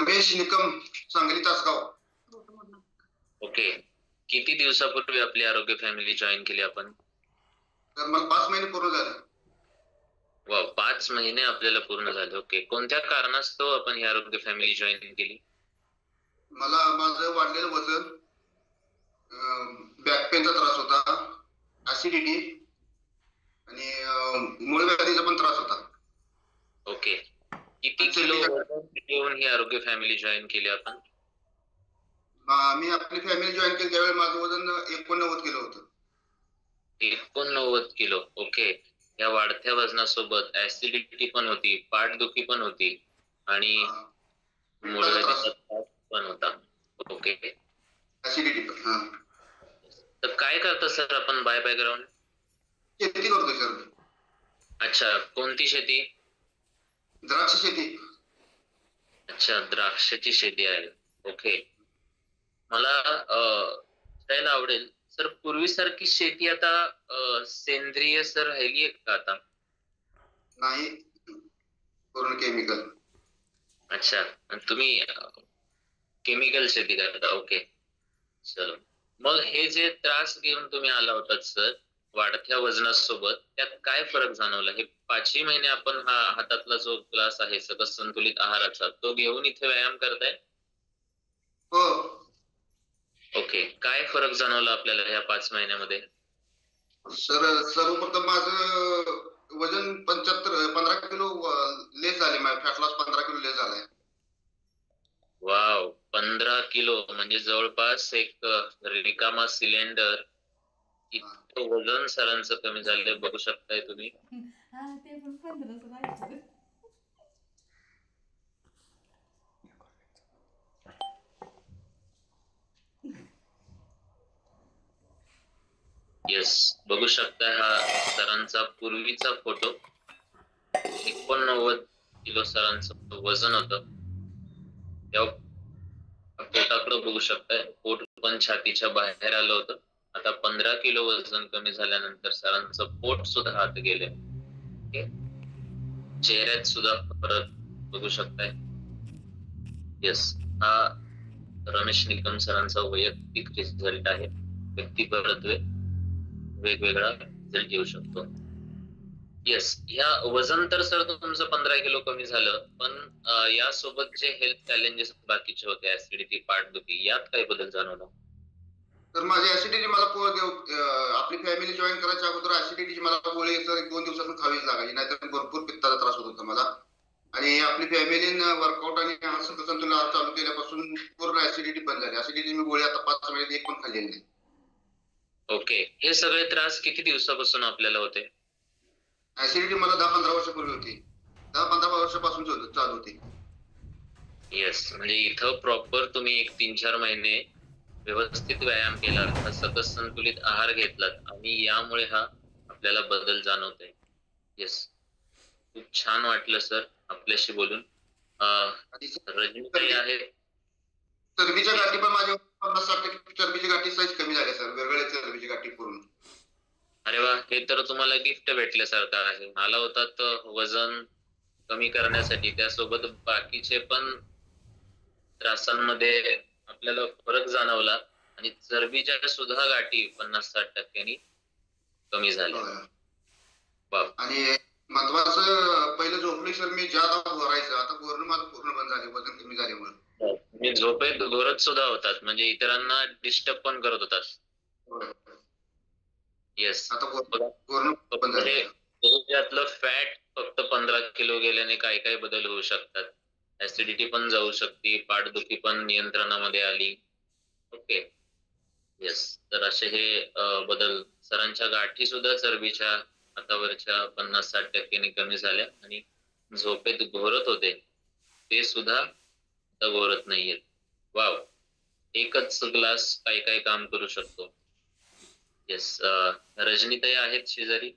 Ramesh Nikam, Sangli Tasgaon. Okay. किती दिवसापूर्वी आपली आरोग्य फॅमिली जॉईन केली आपण? तर मला 5 महिने पूर्ण झाले. वा, 5 महिने आपल्याला पूर्ण झाले. ओके. कोणत्या कारणास्तव आपण ही आरोग्य फॅमिली जॉईन केली? मला माझं वाढलेलं वजन, बॅक पेनचा त्रास होता, ऍसिडिटी आणि मूळव्याधीचा पण त्रास होता. ओके. किती किलो वजन घेऊन ही आरोग्य फॅमिली जॉईन केली आपण? मी आपली फॅमिली जॉईन केली त्यावेळी माझं वजन 89 किलो होतं. 89 किलो. ओके. या वाढत्या वजनासोबत ऍसिडिटी पण होती, पाठदुखी पण होती आणि मूळव्याधीचा त्रास पण होता. ओके. ऍसिडिटी पण. तर काय करता सर आपण बाय बॅकग्राऊंड? शेती करतोय सर. अच्छा. कोणती शेती? द्राक्ष शेती. अच्छा, द्राक्षाची शेती आहे. ओके. मला विचारायला आवडेल सर, पूर्वीसारखी शेती आता सेंद्रिय सर राहिली आहे का आता? नाही, पूर्ण केमिकल. अच्छा. तुम्ही केमिकल शेती करता. ओके. चलो. मग हे जे त्रास घेऊन तुम्ही आला होतात सर वाढत्या वजनासोबत, त्यात काय फरक जाणवला? हे 5ही महिने आपण हा हातातला जो ग्लास आहे सकस संतुलित आहाराचा तो घेऊन इथे व्यायाम करताय? हो. ओके. काय फरक जाणवला आपल्याला या 5 महिन्यामध्ये? सर सर्वप्रथम माझं वजन 15 किलो लेस झाले. फॅट लॉस 15 किलो लेस झालाय. वाव, 15 किलो म्हणजे जवळपास एक रिकामा सिलेंडर इतकं वजन सरांचं कमी झालंय, बघू शकताय तुम्ही. येस, बघू शकताय हा सरांचा पूर्वीचा फोटो. 89 किलो सरांचं वजन होतं. पोटाकडे बघू शकताय, पोट पण छातीच्या बाहेर आलं होतं. आता 15 किलो वजन कमी झाल्यानंतर सरांचं पोट सुद्धा आत गेले. चेहऱ्यात सुद्धा फरक बघू शकताय. येस, हा रमेश निकम सरांचा वैयक्तिक रिझल्ट आहे. व्यक्ती परत्वे वेगवेगळा रिझल्ट येऊ शकतो. येस, या वजन तर सर तुमचं 15 किलो कमी झालं, पण यासोबत जे हेल्थ चॅलेंजेस बाकीचे होते, ऍसिडिटी, पाठदुखी, यात काय बदल जाणवला? तर माझी ऍसिडिटी मला आपली फॅमिली जॉईन करायच्या अगोदर ऍसिडिटीची मला गोळी सर 1-2 दिवसातून खावीच लागायची, नाहीतर भरपूर पित्ताचा त्रास होत होता मला. आणि आपली फॅमिलीनं वर्कआउट आणि संतुलन आहार चालू केल्यापासून पूर्ण ऍसिडिटी बंद झाली. ऍसिडिटी मी गोळी आता 5 महिन्यात एक पण खाल्लेली नाही. ओके. हे सगळे त्रास किती दिवसापासून आपल्याला होते? ऍसिडिटी मला 10-15 वर्षापूर्वी होती. 10-15 वर्षापासून चालू होती. येस, म्हणजे इथं प्रॉपर तुम्ही एक 3-4 महिने व्यवस्थित व्यायाम केला, सकस संतुलित आहार घेतलात आणि यामुळे हा आपल्याला बदल जाणवतोय. येस, खूप छान वाटलं सर आपल्याशी बोलून. रजनीताई आहे. चरबीच्या गाठी पण माझ्या 50-60% चरबीची गाठी साईज कमी झाल्या सर. वेगवेगळ्या चरबीची गाठी पूर्ण. अरे वा, हे तर तुम्हाला गिफ्ट भेटल्यासारखं आहे. आला होता तर वजन कमी करण्यासाठी, त्यासोबत बाकीचे पण त्रासांमध्ये आपल्याला फरक जाणवला आणि चरबीच्या सुद्धा गाठी 50-60% कमी झाल्या. आणि महत्वाचं, पहिलं झोपली सर मी ज्यादा घोरायचं, आता घोरणं माझं पूर्ण बंद झाले वजन कमी झाल्यामुळे. मी झोपेत घोरत सुद्धा होतात, म्हणजे इतरांना डिस्टर्ब पण करत होतात. येस, यातलं फॅट फक्त 15 किलो गेल्याने काय काय बदल होऊ शकतात. ऍसिडिटी पण जाऊ शकते, पाठदुखी पण नियंत्रणामध्ये आली. ओके. येस, तर असे हे बदल. सरांच्या गाठी सुद्धा चरबीच्या हातावरच्या 50-60% कमी झाल्या आणि झोपेत घोरत होते ते सुद्धा आता घोरत नाहीयेत. वाव, एकच ग्लास काय काय काम करू शकतो. येस, रजनीताई आहेत शेजारी.